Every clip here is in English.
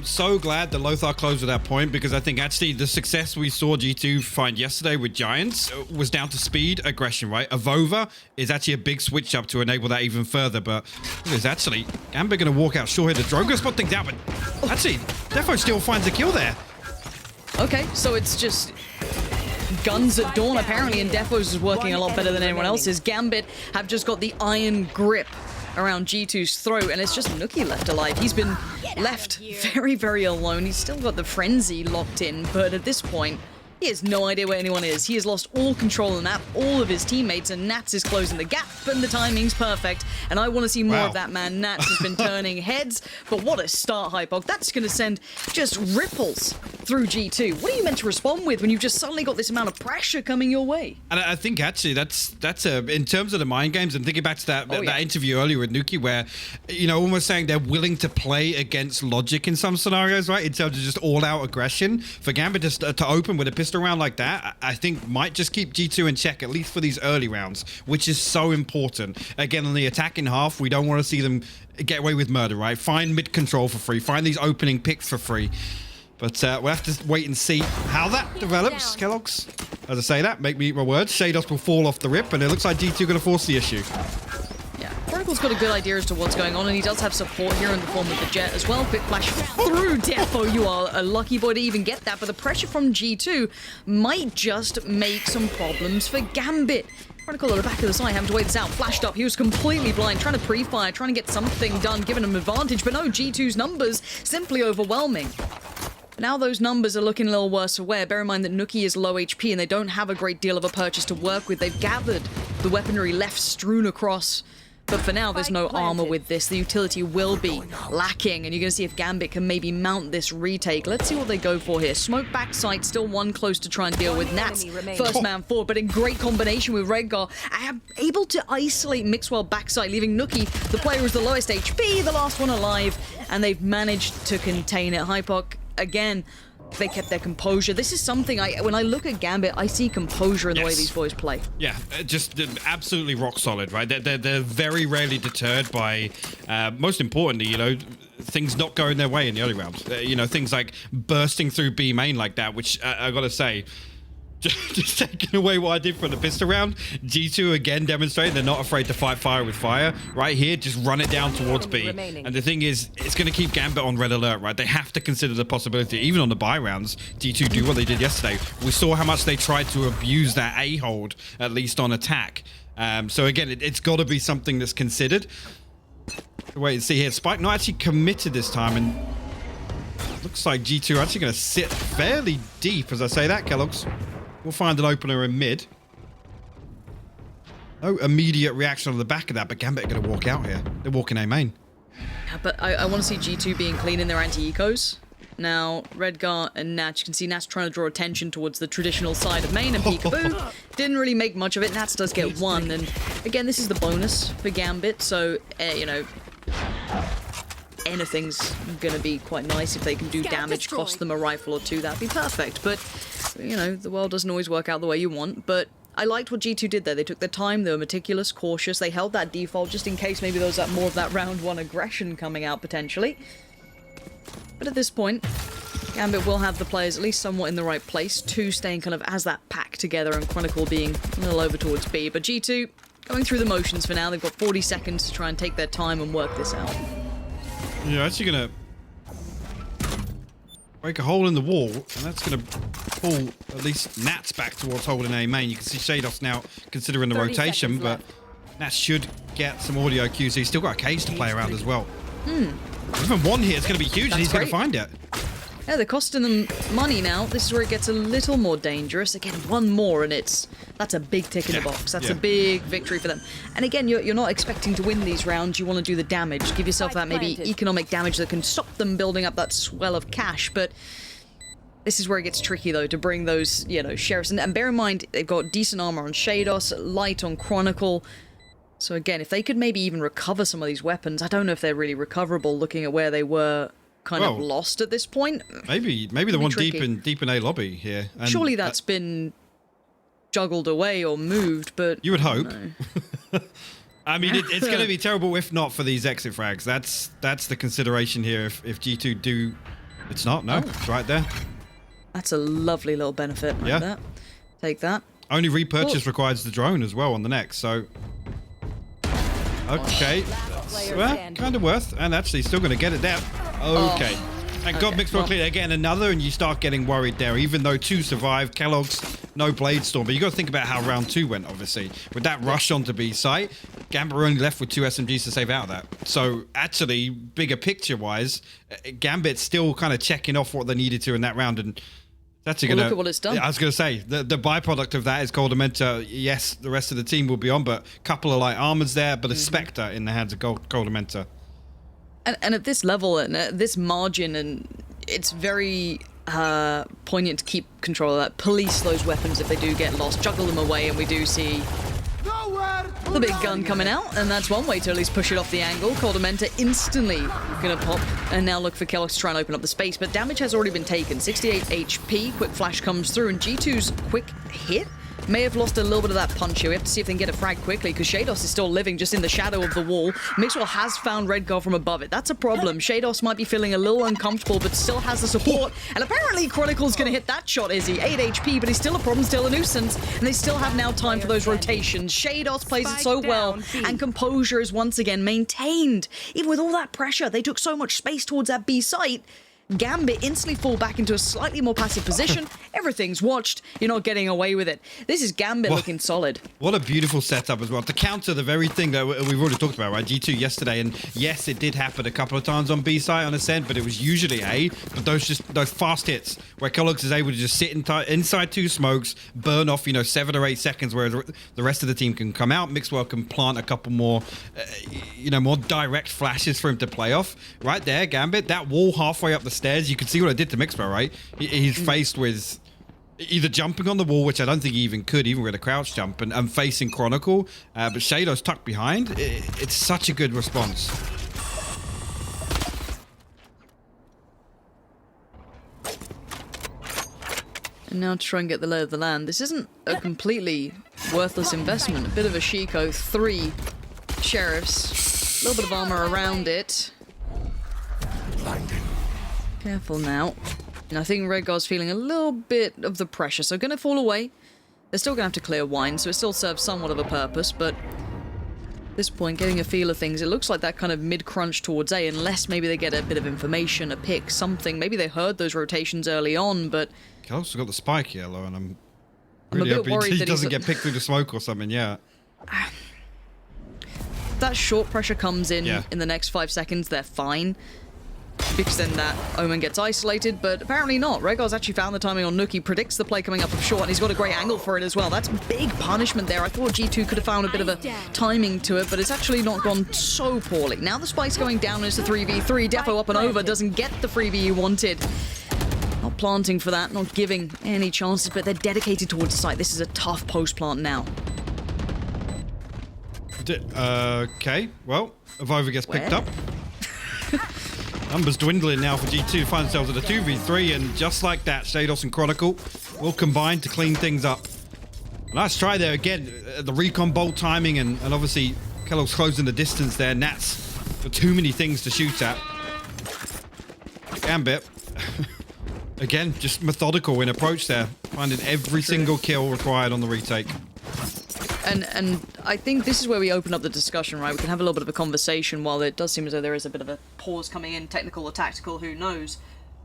so glad that Lothar closed at that point, because I think actually the success we saw G2 find yesterday with Giants was down to speed, aggression, right? Avova is actually a big switch up to enable that even further, but there's actually Gambit going to walk out short here. The drone going to spot things out, but actually Defo still finds a kill there. Okay, so it's just guns at dawn apparently, and Defo's is working a lot better than anyone else's. Gambit have just got the iron grip around G2's throat, and it's just Nuki left alive. He's been left very, very alone. He's still got the frenzy locked in, but at this point, he has no idea where anyone is. He has lost all control of the map, all of his teammates, and Nats is closing the gap, and the timing's perfect. And I want to see more of that, man. Nats has been turning heads, but what a start, Hypok. That's going to send just ripples through G2. What are you meant to respond with when you've just suddenly got this amount of pressure coming your way? And I think actually that's in terms of the mind games, and thinking back to that interview earlier with Nuki, where, you know, almost saying they're willing to play against logic in some scenarios, right? In terms of just all-out aggression. For Gambit just to open with a pistol round like that, I think might just keep G2 in check, at least for these early rounds, which is so important. Again, on the attacking half, we don't want to see them get away with murder, right? Find mid control for free, find these opening picks for free. But we'll have to wait and see how that develops. Kellogg's, as I say that, make me eat my words. Shados will fall off the rip, and it looks like G2 going to force the issue. Chronicle's got a good idea as to what's going on, and he does have support here in the form of the Jet as well. Quick flash through Defo. You are a lucky boy to even get that, but the pressure from G2 might just make some problems for Gambit. Chronicle at the back of the side, having to wait this out. Flashed up, he was completely blind, trying to pre-fire, trying to get something done, giving him advantage, but no, G2's numbers simply overwhelming. Now those numbers are looking a little worse aware. Bear in mind that Nuki is low HP and they don't have a great deal of a purchase to work with. They've gathered the weaponry left strewn across. But for now, there's no armor with this. The utility will be lacking, and you're going to see if Gambit can maybe mount this retake. Let's see what they go for here. Smoke backside, still one close to try and deal with. Nats, first man forward, but in great combination with Redgar. Able to isolate Mixwell backside, leaving Nuki, the player who's the lowest HP, the last one alive, and they've managed to contain it. Hypok, again, they kept their composure. This is something, when I look at Gambit, I see composure in the way these boys play. Yeah, just absolutely rock solid, right? They're very rarely deterred by, most importantly, you know, things not going their way in the early rounds. You know, things like bursting through B main like that, which I gotta say, just taking away what I did from the pistol round. G2 again demonstrating they're not afraid to fight fire with fire. Right here, just run it down towards B. And the thing is, it's going to keep Gambit on red alert, right? They have to consider the possibility, even on the buy rounds, G2 do what they did yesterday. We saw how much they tried to abuse that A hold, at least on attack. So again, it's got to be something that's considered. Wait and see here. Spike not actually committed this time, and looks like G2 are actually going to sit fairly deep, as I say that, Kellogg's. We'll find an opener in mid. No immediate reaction on the back of that, but Gambit are going to walk out here. They're walking A main. Yeah, but I want to see G2 being clean in their anti-ecos. Now, Redgar and Nats, you can see Nats trying to draw attention towards the traditional side of main, and peekaboo. Didn't really make much of it. Nats does get one, and again, this is the bonus for Gambit, so, you know, anything's gonna be quite nice if they can do damage, cost them a rifle or two, that'd be perfect. But, you know, the world doesn't always work out the way you want, but I liked what G2 did there. They took their time, they were meticulous, cautious, they held that default just in case maybe there was that more of that round one aggression coming out potentially. But at this point, Gambit will have the players at least somewhat in the right place, two staying kind of as that pack together and Chronicle being a little over towards B. But G2 going through the motions for now. They've got 40 seconds to try and take their time and work this out. You're actually going to break a hole in the wall, and that's going to pull at least Nats back towards holding A main. You can see Shados now considering the rotation, but Nats should get some audio cues. He's still got a case to play around as well. Even one here is going to be huge, and he's going to find it. Yeah, they're costing them money now. This is where it gets a little more dangerous. Again, one more, and that's a big tick in the box. That's a big victory for them. And again, you're not expecting to win these rounds. You want to do the damage. Give yourself that maybe economic damage that can stop them building up that swell of cash. But this is where it gets tricky, though, to bring those, you know, sheriffs. And bear in mind, they've got decent armor on Shados, light on Chronicle. So again, if they could maybe even recover some of these weapons, I don't know if they're really recoverable looking at where they were kind of lost at this point. Maybe the one deep in A lobby here. And surely that's been juggled away or moved, but you would hope. I mean, it's going to be terrible if not for these exit frags. That's the consideration here. If G2 do It's not, no. It's right there. That's a lovely little benefit right there. Take that. Only repurchase requires the drone as well on the next, so... Okay. Well, kind of worth. And actually still going to get it there. Okay. And God mixed clear again, another, and you start getting worried there. Even though 2 survived, Kellogg's, no Blade Storm. But you got to think about how round 2 went, obviously. With that rush onto B site, Gambit were only left with 2 SMGs to save out of that. So actually, bigger picture-wise, Gambit still kind of checking off what they needed to in that round. And that's look at what it's done. I was going to say, the byproduct of that is Coldamenta. Yes, the rest of the team will be on, but a couple of light armors there, but a Spectre in the hands of Coldamenta. And at this level and at this margin, and it's very poignant to keep control of that. Police those weapons if they do get lost, juggle them away, and we do see the big gun coming out, and that's one way to at least push it off the angle. Coldamenta instantly gonna pop, and now look for Kellogg to try and open up the space, but damage has already been taken. 68 HP, quick flash comes through, and G2's quick hit may have lost a little bit of that punch here. We have to see if they can get a frag quickly, because Shados is still living just in the shadow of the wall. Mixwell has found Redguard from above it. That's a problem. Shados might be feeling a little uncomfortable, but still has the support. And apparently Chronicle's going to hit that shot, is he? 8 HP, but he's still a problem, still a nuisance. And they still have now time for those rotations. Shados plays it so well, and composure is once again maintained. Even with all that pressure, they took so much space towards that B site. Gambit instantly fall back into a slightly more passive position. Everything's watched. You're not getting away with it. This is Gambit looking solid. What a beautiful setup as well. To counter the very thing that we've already talked about, right? G2 yesterday, and yes, it did happen a couple of times on B side on Ascent, but it was usually A. But those fast hits where Kellogg's is able to just sit inside 2 smokes, burn off, 7 or 8 seconds, whereas the rest of the team can come out. Mixwell can plant a couple more, more direct flashes for him to play off. Right there, Gambit, that wall halfway up the stairs, you can see what I did to Mixwell, right? He's faced with either jumping on the wall, which I don't think he even could, even with a crouch jump, and facing Chronicle, but Shadows tucked behind. It's such a good response. And now to try and get the lay of the land. This isn't a completely worthless investment. A bit of a Shiko, 3 sheriffs, a little bit of armor around it. Careful now. And I think Redguard's feeling a little bit of the pressure, so going to fall away. They're still going to have to clear wine, so it still serves somewhat of a purpose, but at this point, getting a feel of things, it looks like that kind of mid-crunch towards A, unless maybe they get a bit of information, a pick, something. Maybe they heard those rotations early on, but... Kellogg's got the spike yellow, and I'm really hoping he doesn't get picked through the smoke or something, yeah. That short pressure comes in the next 5 seconds, they're fine. Because then that Omen gets isolated, but apparently not. Redguard's actually found the timing on Nook. He predicts the play coming up of short, and he's got a great angle for it as well. That's big punishment there. I thought G2 could have found a bit of a timing to it, but it's actually not gone so poorly. Now the spike's going down, and it's a 3v3. Defo up and over, doesn't get the freebie he wanted. Not planting for that, not giving any chances, but they're dedicated towards the site. This is a tough post-plant now. Okay, well, Avova gets picked up. Numbers dwindling now for G2 to find themselves at a 2v3, and just like that, Shados and Chronicle will combine to clean things up. Nice try there again, the recon bolt timing, and obviously Kellogg's closing the distance there. Nats got too many things to shoot at. Gambit, again, just methodical in approach there, finding every single kill required on the retake. And I think this is where we open up the discussion, right? We can have a little bit of a conversation while it does seem as though there is a bit of a pause coming in, technical or tactical, who knows.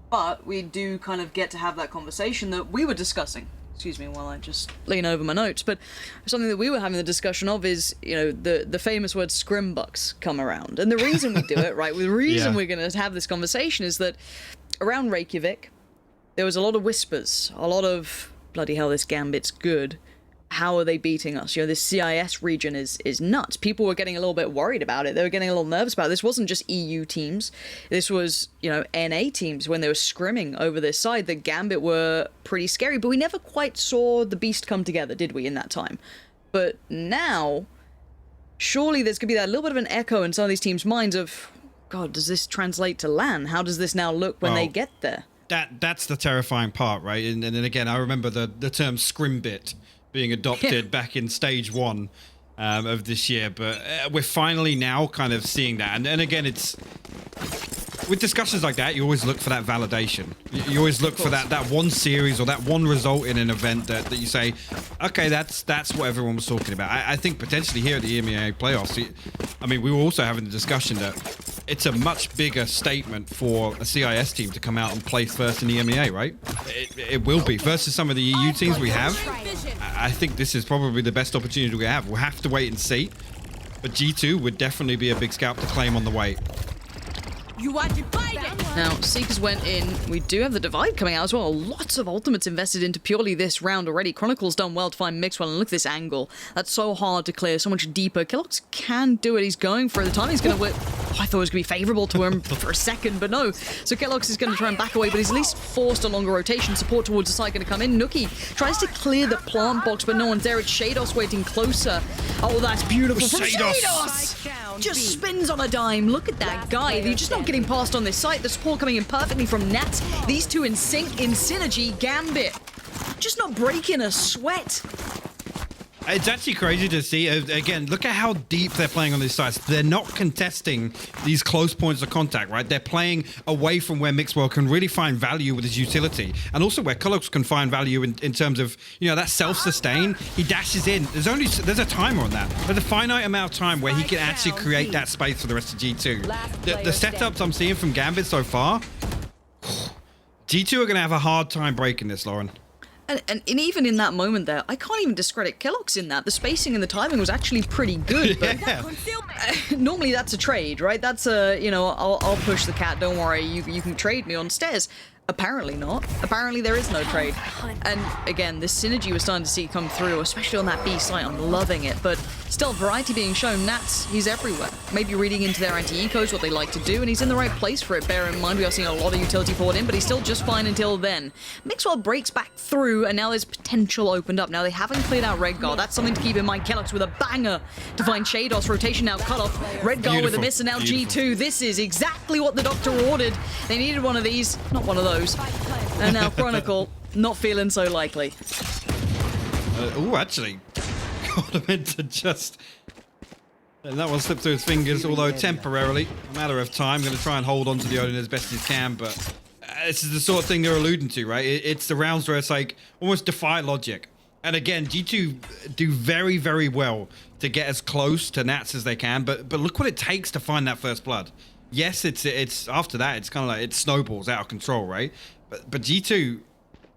But we do kind of get to have that conversation that we were discussing. Excuse me while I just lean over my notes. But something that we were having the discussion of is, the famous word scrimbucks come around. And the reason we do it, right, the reason we're going to have this conversation is that around Reykjavik, there was a lot of whispers, a lot of, bloody hell, this Gambit's good. How are they beating us? This CIS region is nuts. People were getting a little bit worried about it. They were getting a little nervous about it. This wasn't just EU teams. This was, NA teams when they were scrimming over this side. The Gambit were pretty scary, but we never quite saw the beast come together, did we, in that time? But now, surely there's going to be that little bit of an echo in some of these teams' minds of, God, does this translate to LAN? How does this now look when they get there? That's the terrifying part, right? And then again, I remember the term scrimbit being adopted back in stage 1 of this year, but we're finally now kind of seeing that, and again, it's with discussions like that, you always look for that validation. You always look for that one series or that one result in an event that you say, okay, that's what everyone was talking about. I think potentially here at the EMEA playoffs, I mean, we were also having the discussion that it's a much bigger statement for a CIS team to come out and place first in the EMEA, right? It will be versus some of the EU teams we have. I think this is probably the best opportunity we have. We'll have to wait and see, but G2 would definitely be a big scalp to claim on the way. You are divided. Now, Seekers went in. We do have the Divide coming out as well. Lots of ultimates invested into purely this round already. Chronicle's done well to find Mixwell, and look at this angle. That's so hard to clear, so much deeper. Kellogg's can do it. He's going for it. The timing's going to work. Oh, I thought it was going to be favorable to him for a second, but no. So Kellogg's is going to try and back away, but he's at least forced a longer rotation. Support towards the side going to come in. Nookie tries to clear the plant box, but no one's there. It's Shados waiting closer. Oh, that's beautiful from Shados. Just spins on a dime. Look at that guy. You're just not getting past on this site. The support coming in perfectly from Nats. These two in sync, in synergy. Gambit just not breaking a sweat. It's actually crazy to see. Again, look at how deep they're playing on these sites. They're not contesting these close points of contact, right? They're playing away from where Mixwell can really find value with his utility, and also where Collox can find value in terms of, you know, that self-sustain. He dashes in. There's a timer on that. There's a finite amount of time where he can actually create that space for the rest of G2. The setups I'm seeing from Gambit so far, G2 are going to have a hard time breaking this, Lauren. And even in that moment there, I can't even discredit Kellogg's in that. The spacing and the timing was actually pretty good. But normally that's a trade, right? That's a, you know, I'll push the cat, don't worry, you can trade me on stairs. Apparently not. Apparently there is no trade. And again, this synergy we're starting to see come through, especially on that B site. I'm loving it. But still, variety being shown. Nats, he's everywhere. Maybe reading into their anti-ecos, what they like to do, and he's in the right place for it. Bear in mind, we are seeing a lot of utility poured in, but he's still just fine until then. Mixwell breaks back through, and now there's potential opened up. Now, they haven't cleared out Redgar. That's something to keep in mind. Kellogg's with a banger to find Shados. Rotation now cut off. Redgar with a miss, and now G2. This is exactly what the doctor ordered. They needed one of these, not one of those. And now Chronicle, not feeling so likely. Oh, actually, got him to just... And that one slipped through his fingers, although temporarily. A matter of time. Going to try and hold on to the Odin as best he can, but this is the sort of thing they're alluding to, right? It's the rounds where it's like almost defy logic. And again, G2 do very, very well to get as close to Nats as they can, but look what it takes to find that first blood. Yes, it's after that, it's kind of like it snowballs out of control, right? But G2,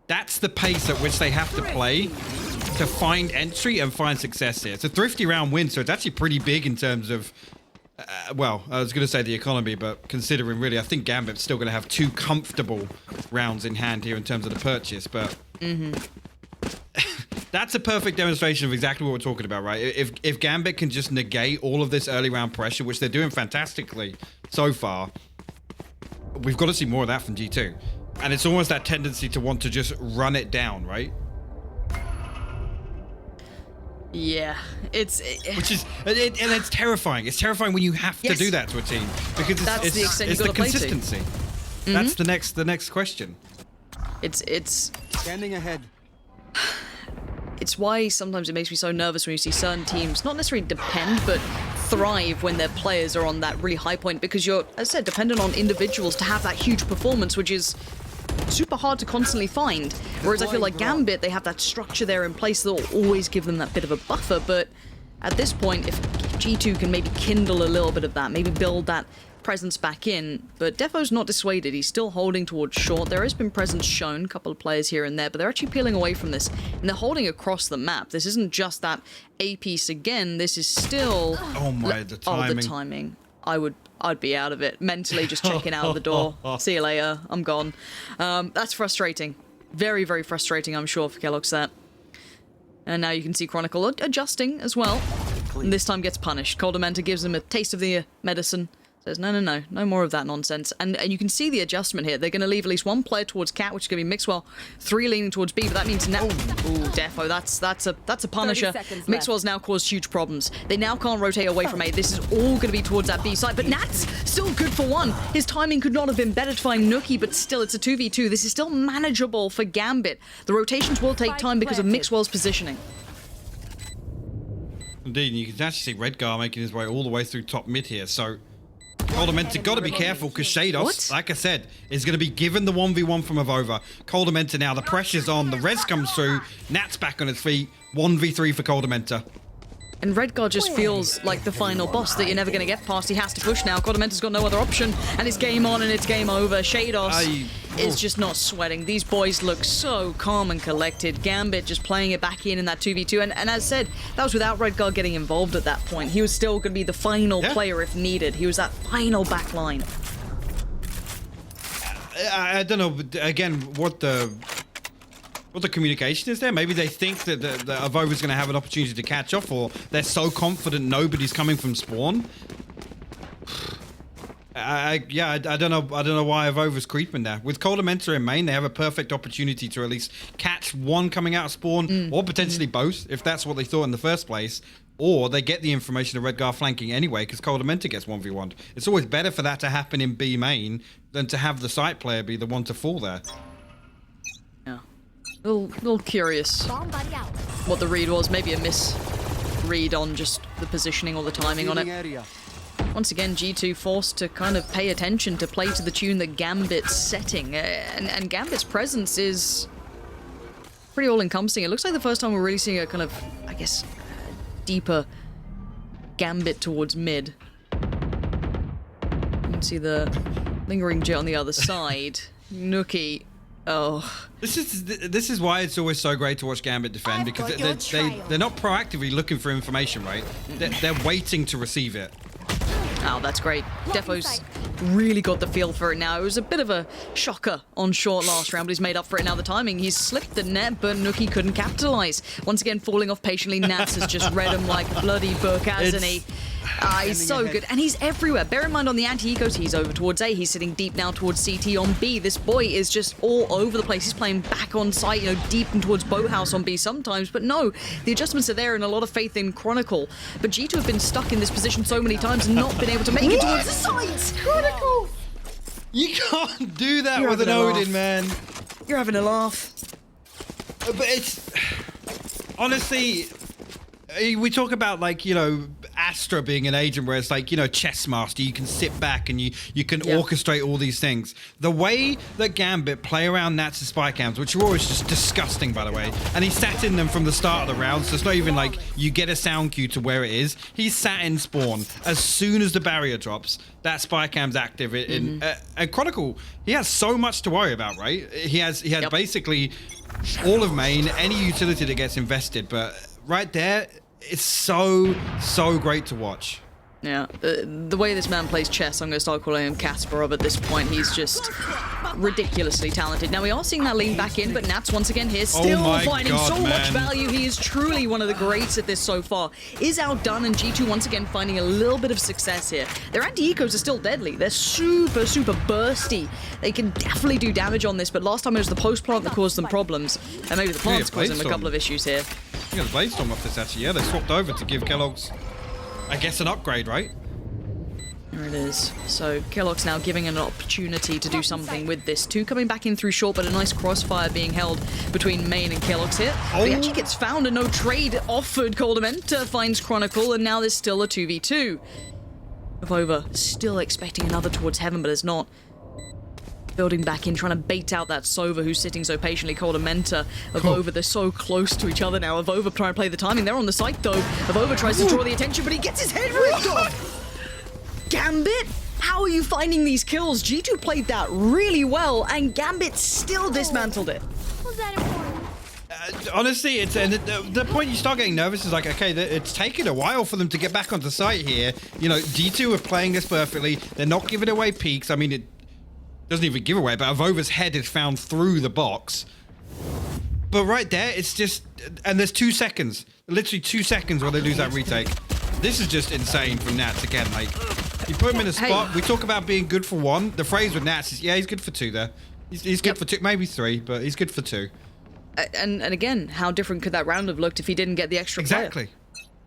that's the pace at which they have to play to find entry and find success here. It's a thrifty round win, so it's actually pretty big in terms of, well, I was going to say the economy, but considering really, I think Gambit's still going to have 2 comfortable rounds in hand here in terms of the purchase, but... That's a perfect demonstration of exactly what we're talking about, right? If Gambit can just negate all of this early round pressure, which they're doing fantastically so far, we've got to see more of that from G2. And it's almost that tendency to want to just run it down, right? Yeah, which is, and it's terrifying. It's terrifying when you have to do that to a team, because it's the consistency. That's the next question. It's Standing ahead. It's why sometimes it makes me so nervous when you see certain teams not necessarily depend, but thrive when their players are on that really high point, because you're, as I said, dependent on individuals to have that huge performance, which is super hard to constantly find. Whereas I feel like Gambit, they have that structure there in place that will always give them that bit of a buffer. But at this point, if G2 can maybe kindle a little bit of that, maybe build that presence back in, but Defo's not dissuaded. He's still holding towards short. There has been presence shown, a couple of players here and there, but they're actually peeling away from this, and they're holding across the map. This isn't just that A piece again. This is still... Oh my, the timing. Oh, the timing. I'd be out of it. Mentally just checking out of the door. See you later. I'm gone. That's frustrating. Very, very frustrating, I'm sure, for Kellogg's that. And now you can see Chronicle adjusting as well. And this time gets punished. Coldamenta gives him a taste of the medicine. Says, no more of that nonsense. And you can see the adjustment here. They're going to leave at least 1 player towards Cat, which is going to be Mixwell, 3 leaning towards B, but that means now... Ooh, Defo, that's a punisher. Mixwell's now caused huge problems. They now can't rotate away from A. This is all going to be towards that B side, but Nat's still good for 1. His timing could not have been better to find Nookie, but still, it's a 2v2. This is still manageable for Gambit. The rotations will take time because of Mixwell's positioning. Indeed, and you can actually see Redgar making his way all the way through top mid here, so... Coldamenta got to be careful because Shados, What? like I said, is going to be given the 1v1 from Avova. Coldamenta now, the pressure's on, the res comes through, Nat's back on his feet, 1v3 for Coldamenta. And Redguard just feels like the final boss that you're never going to get past. He has to push now. Coldamenta's got no other option, and it's game on and it's game over. Shados is just not sweating. These boys look so calm and collected. Gambit just playing it back in that 2v2. And as said, that was without Redguard getting involved at that point. He was still going to be the final player if needed. He was that final back line. I don't know, again, what the communication is there. Maybe they think that Avova's going to have an opportunity to catch off, or they're so confident nobody's coming from spawn. I don't know why Avova's creeping there. With Coldamenta in main, they have a perfect opportunity to at least catch one coming out of spawn, or potentially both, if that's what they thought in the first place. Or they get the information of Redguard flanking anyway, because Coldamenta gets 1v1'd. It's always better for that to happen in B main than to have the site player be the one to fall there. Yeah. Little curious what the read was. Maybe a misread on just the positioning or the timing on it. Once again, G2 forced to kind of pay attention to play to the tune that Gambit's setting. And Gambit's presence is pretty all-encompassing. It looks like the first time we're really seeing a kind of, I guess, deeper Gambit towards mid. You can see the lingering jet on the other side. Nookie. Oh. This is why it's always so great to watch Gambit defend, because they're not proactively looking for information, right? They're waiting to receive it. Oh, that's great. Defo's really got the feel for it now. It was a bit of a shocker on short last round, but he's made up for it now. The timing, he's slipped the net, but Nookie couldn't capitalize. Once again, falling off patiently. Nats has just read him like a bloody book, hasn't he? He's so good, and he's everywhere. Bear in mind, on the anti-ecos, he's over towards A. He's sitting deep now towards CT on B. This boy is just all over the place. He's playing back on site, you know, deep and towards Boathouse on B sometimes. But no, the adjustments are there, and a lot of faith in Chronicle. But G2 have been stuck in this position so many times and not been able to make it towards the sides. Chronicle! You can't do that with an Odin, man. You're having a laugh. But it's... Honestly... We talk about, like, you know, Astra being an agent where it's like, you know, chess master, you can sit back and you can orchestrate all these things. The way that Gambit play around Nats' spy cams, which are always just disgusting, by the way, and he sat in them from the start of the round, so it's not even like you get a sound cue to where it is. He sat in spawn. As soon as the barrier drops, that spy cam's active. And Chronicle, he has so much to worry about, right? He has basically all of main, any utility that gets invested, but right there, it's so great to watch. Yeah, the way this man plays chess, I'm going to start calling him Kasparov at this point. He's just ridiculously talented. Now, we are seeing that lean back in, but Nats once again here, still finding so much value. He is truly one of the greats at this so far. Is outdone, and G2 once again finding a little bit of success here. Their anti-ecos are still deadly. They're super bursty. They can definitely do damage on this, but last time it was the post-plant that caused them problems. And maybe the plant's causing them a couple of issues here. I think the Blade Storm off this actually. Yeah, they swapped over to give Kellogg's, I guess, an upgrade, right? There it is. So Kellogg's now giving an opportunity to do something with this. Two coming back in through short, but a nice crossfire being held between Main and Kellogg's here. But he actually gets found and no trade offered. Coldamenta finds Chronicle, and now there's still a 2v2. Avova still expecting another towards heaven, but it's not. Building back in, trying to bait out that Sova who's sitting so patiently. Coldamenta, Avova, they're so close to each other now. Avova trying to play the timing. They're on the site though. Avova tries to draw the attention, but he gets his head ripped off. Gambit, how are you finding these kills? G2 played that really well, and Gambit still dismantled it. Was that important? Honestly, it's the point you start getting nervous is like, okay, it's taken a while for them to get back onto site here. You know, G2 are playing this perfectly. They're not giving away peaks. I mean, it doesn't even give away, but Avova's head is found through the box. But right there, it's just... And there's 2 seconds. Literally 2 seconds where they lose that retake. This is just insane from Nats again. Like, you put him in a spot. We talk about being good for one. The phrase with Nats is, yeah, he's good for 2 there. He's good for 2. Maybe 3, but he's good for 2. And again, how different could that round have looked if he didn't get the extra player?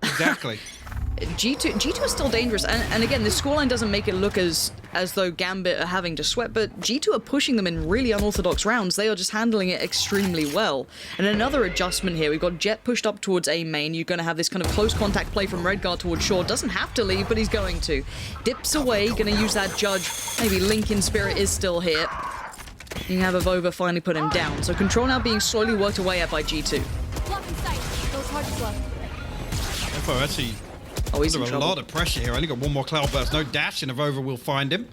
Exactly. G2 is still dangerous, and again, this scoreline doesn't make it look as though Gambit are having to sweat, but G2 are pushing them in really unorthodox rounds. They are just handling it extremely well. And another adjustment here, we've got Jet pushed up towards A main. You're going to have this kind of close contact play from Redguard towards Shaw. Doesn't have to leave, but he's going to. Dips away, going to use that Judge. Maybe Lincoln Spirit is still here. You have Avova finally put him down. So Control now being slowly worked away at by G2. Defo actually He's in under a trouble. lot of pressure here. Only got one more Cloud Burst. No dash, and Avova will find him.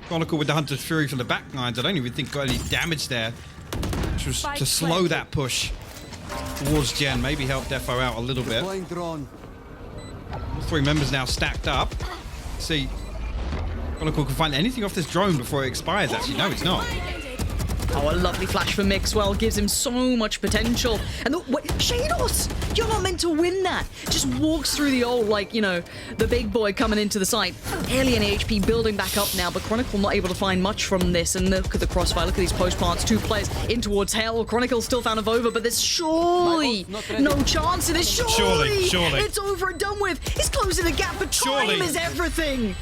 Chronicle with the Hunter's Fury from the back lines. I don't even think got any damage there. Which was to slow that push towards Gen. Maybe help Defo out a little bit. Three members now stacked up. Let's see. Chronicle can find anything off this drone before it expires, actually. No, it's not. Oh, a lovely flash for Mixwell. Gives him so much potential. And wait, Shados! You're not meant to win that. Just walks through the old, like, you know, the big boy coming into the site. Alien HP building back up now, but Chronicle not able to find much from this. And look at the crossfire. Look at these post plants. Two players in towards Hell. Chronicle still found Avova, but there's surely no chance in this. Surely. It's over and done with. He's closing the gap, but time is everything.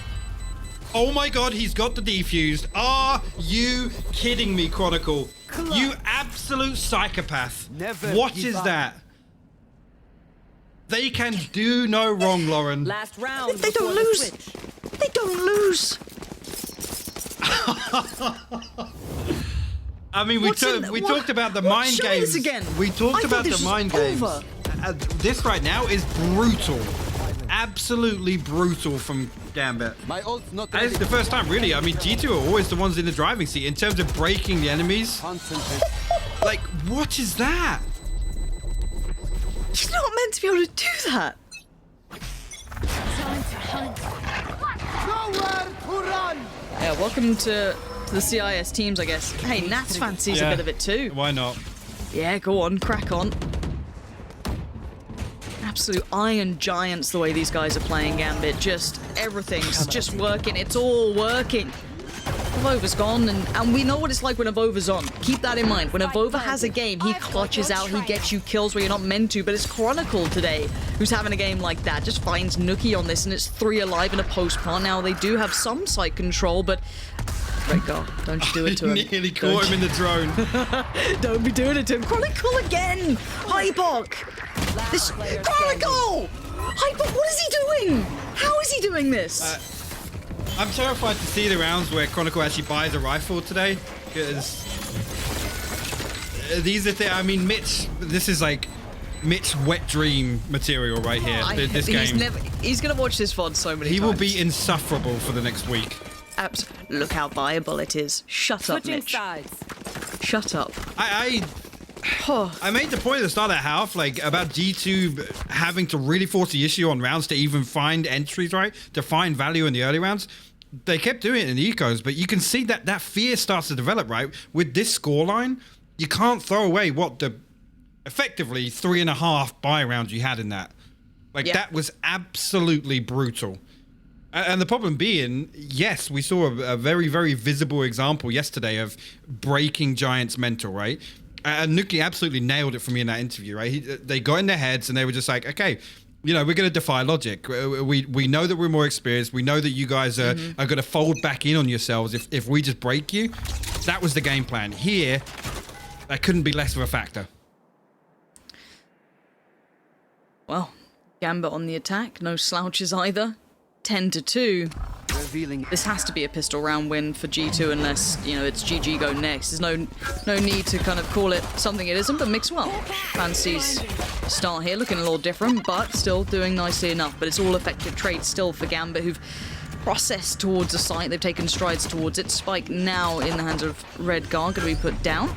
Oh my god, he's got the defused. Are you kidding me, Chronicle? You absolute psychopath. What is that? They can do no wrong, Lauren. Last round. They don't lose. They don't lose. I mean, we talked about the mind Show me games. this again. We talked I thought about this the was mind games. over. This right now is brutal. Absolutely brutal from Gambit. My ult's not And it's the first time, really. I mean, G2 are always the ones in the driving seat in terms of breaking the enemies. Concentrate. Like, what is that? You're not meant to be able to do that. Nowhere to run. Yeah, welcome to the CIS teams, I guess. Hey, Nats fancies a bit of it too. Why not? Yeah, go on, crack on. Absolute iron giants the way these guys are playing Gambit. Just everything's just working. It's all working. Avova's gone, and we know what it's like when Avova's on. Keep that in mind. When Avova has a game, he clutches out, he gets you kills where you're not meant to, but it's Chronicle today who's having a game like that. Just finds Nookie on this, and it's 3 alive in a post-plant. Now, they do have some site control, but... Redguard, don't you do it to him. Nearly caught him in the drone. Don't be doing it to him. Chronicle again! Hypok! This Chronicle! Hypok, what is he doing? How is he doing this? I'm terrified to see the rounds where Chronicle actually buys a rifle today, because these are I mean, Mitch, this is like Mitch's wet dream material right here. This game. He's gonna watch this VOD so many times. He will be insufferable for the next week. Look how viable it is. Shut up, Switching Mitch. sides. Shut up. I made the point at the start of that half, like, about G2 having to really force the issue on rounds to even find entries, right? To find value in the early rounds. They kept doing it in the ecos, but you can see that that fear starts to develop, right? With this scoreline, you can't throw away what the effectively 3.5 buy rounds you had in that. Like, that was absolutely brutal. And the problem being, yes, we saw a very, very visible example yesterday of breaking Giants' mental, right? And Nuki absolutely nailed it for me in that interview, right? They got in their heads and they were just like, okay, you know, we're going to defy logic. We know that we're more experienced. We know that you guys are going to fold back in on yourselves if we just break you. That was the game plan. Here, that couldn't be less of a factor. Well, Gambit on the attack. No slouches either. 10-2. Revealing. This has to be a pistol round win for G2 unless, you know, it's GG go next. There's no need to kind of call it something it isn't, but Mixwell fancies start here, looking a little different, but still doing nicely enough. But it's all effective trades still for Gambit, who've processed towards the site. They've taken strides towards it. Spike now in the hands of Redguard, going to be put down.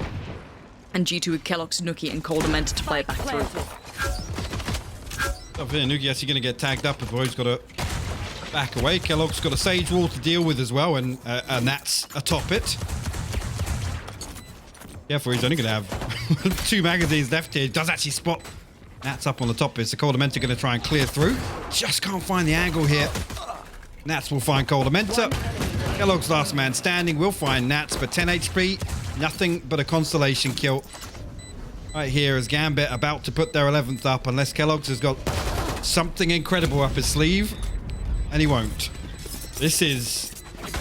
And G2 with Kellogg's, Nookie, and Coldament to play it back through. Up here, Nuki actually going to get tagged up as well. He's got to back away. Kellogg's got a Sage Wall to deal with as well, and that's atop it. Yeah, for he's only going to have 2 magazines left here. He does actually spot Nats up on the top here, so Coldamenta going to try and clear through. Just can't find the angle here. Nats will find Coldamenta. Kellogg's last man standing will find Nats, but 10 HP, nothing but a constellation kill. Right here is Gambit about to put their 11th up, unless Kellogg's has got something incredible up his sleeve, and he won't. This is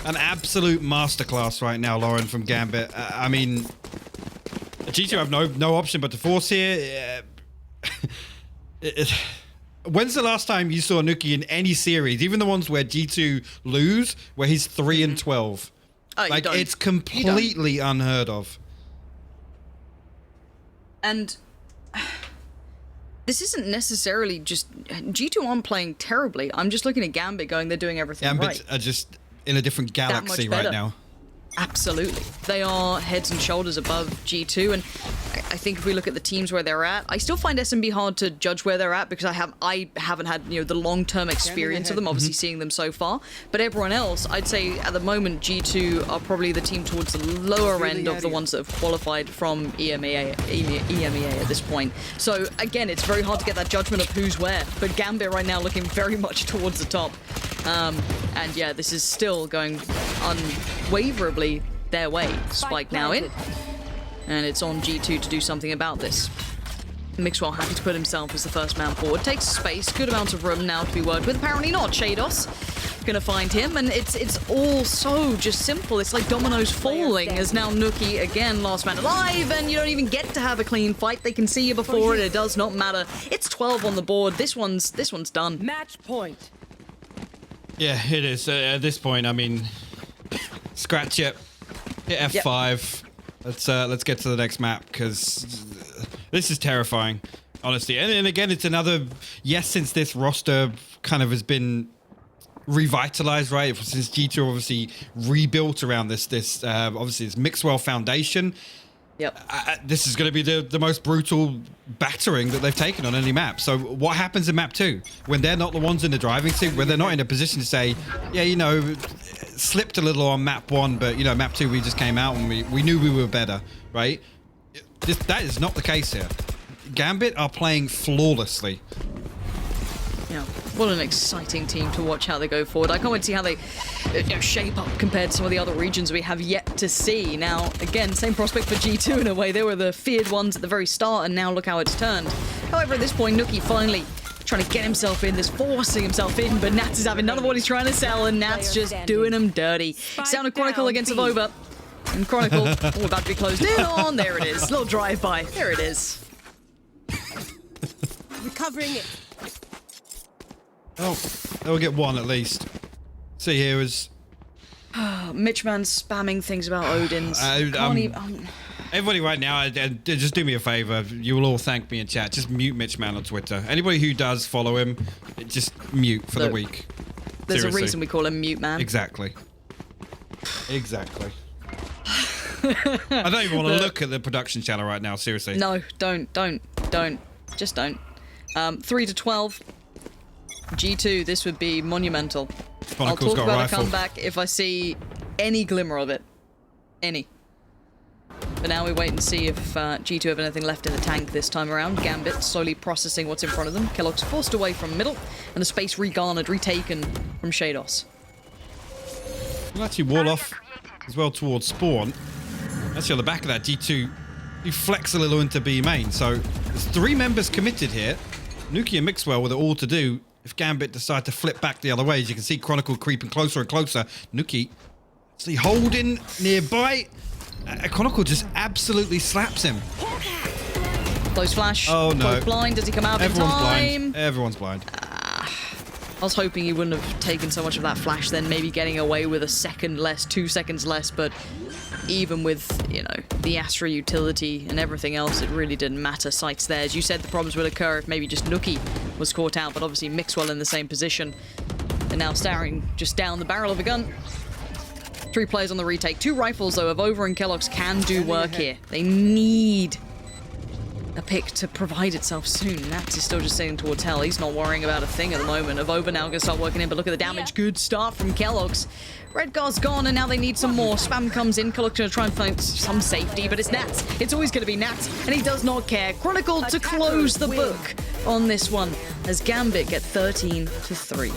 an absolute masterclass right now, Lauren, from Gambit. I mean, G2 have no option but to force here. When's the last time you saw Nuki in any series, even the ones where G2 lose, where he's 3-12? Like, it's completely unheard of. And this isn't necessarily just... G2 aren't playing terribly. I'm just looking at Gambit going, they're doing everything right. Gambit are just in a different galaxy right now. Absolutely. They are heads and shoulders above G2, and I think if we look at the teams where they're at, I still find SMB hard to judge where they're at because I haven't had, you know, the long-term experience of them, obviously seeing them so far. But everyone else, I'd say at the moment G2 are probably the team towards the lower end of the ones that have qualified from EMEA at this point. So again, it's very hard to get that judgment of who's where, but Gambit right now looking very much towards the top. And yeah, this is still going unwaverably their way. Spike now in, and it's on G2 to do something about this. Mixwell happy to put himself as the first man forward. Takes space, good amount of room now to be worked with. Apparently not. Shados gonna find him, and it's all so just simple. It's like dominoes falling as now Nuki again last man alive, and you don't even get to have a clean fight. They can see you before it. It does not matter. It's 12 on the board. This one's done. Match point. Yeah, it is. At this point, I mean, scratch it. Hit F5. Yep. Let's get to the next map, because this is terrifying, honestly. And again, it's another... Yes, since this roster kind of has been revitalized, right? Since G2 obviously rebuilt around this obviously this Mixwell foundation. Yep. This is going to be the most brutal battering that they've taken on any map. So what happens in map 2 when they're not the ones in the driving seat, when they're not in a position to say, yeah, you know, slipped a little on map 1, but, you know, map 2 we just came out and we knew we were better, right? That is not the case here. Gambit are playing flawlessly. Yeah, what an exciting team to watch how they go forward. I can't wait to see how they shape up compared to some of the other regions we have yet to see. Now, again, same prospect for G2 in a way. They were the feared ones at the very start, and now look how it's turned. However, at this point, Nuki finally trying to get himself in, this forcing himself in, but Nats is having none of what he's trying to sell, and Nats just doing him dirty. Sound of Chronicle against Avova. And Chronicle, all about to be closed in on. There it is. Little drive-by. There it is. Recovering it. Oh, they'll get one at least. See here is... Mitchman spamming things about Odin's. Everybody right now, just do me a favor. You will all thank me in chat. Just mute Mitchman on Twitter. Anybody who does follow him, just mute for the week. There's Seriously. a reason we call him Mute Man. Exactly. Exactly. I don't even want to look at the production channel right now, seriously. No, don't. Just don't. 3-12. G2, this would be monumental. I'll talk about a comeback if I see any glimmer of it. Any. But now we wait and see if G2 have anything left in the tank this time around. Gambit slowly processing what's in front of them. Kellogg's forced away from middle, and the space regarnered, retaken from Shados. We'll actually wall off as well towards spawn. Actually, on the back of that, G2, you flex a little into B main. So there's 3 members committed here. Nuki and Mixwell with it all to do. If Gambit decide to flip back the other way, as you can see Chronicle creeping closer and closer. Nuki actually holding nearby. Chronicle just absolutely slaps him. Close flash. Oh no. Both blind. Does he come out Everyone's in time? blind. Everyone's blind. I was hoping he wouldn't have taken so much of that flash, then maybe getting away with a second less, 2 seconds less, but even with, you know, the Astra utility and everything else, it really didn't matter. Sights there. As you said, the problems would occur if maybe just Nuki was caught out, but obviously Mixwell in the same position. And now staring just down the barrel of a gun. 3 players on the retake. 2 rifles, though, of Over and Kellogg's can do work here. They need a pick to provide itself soon. Nats is still just sailing towards hell. He's not worrying about a thing at the moment. Avova now gonna start working in, but look at the damage. Good start from Kellogg's. Redgar's gone, and now they need some more. Spam comes in. Kellogg's gonna try and find some safety, but it's Nats. It's always gonna be Nats, and he does not care. Chronicle to close the book on this one, as Gambit get 13-3.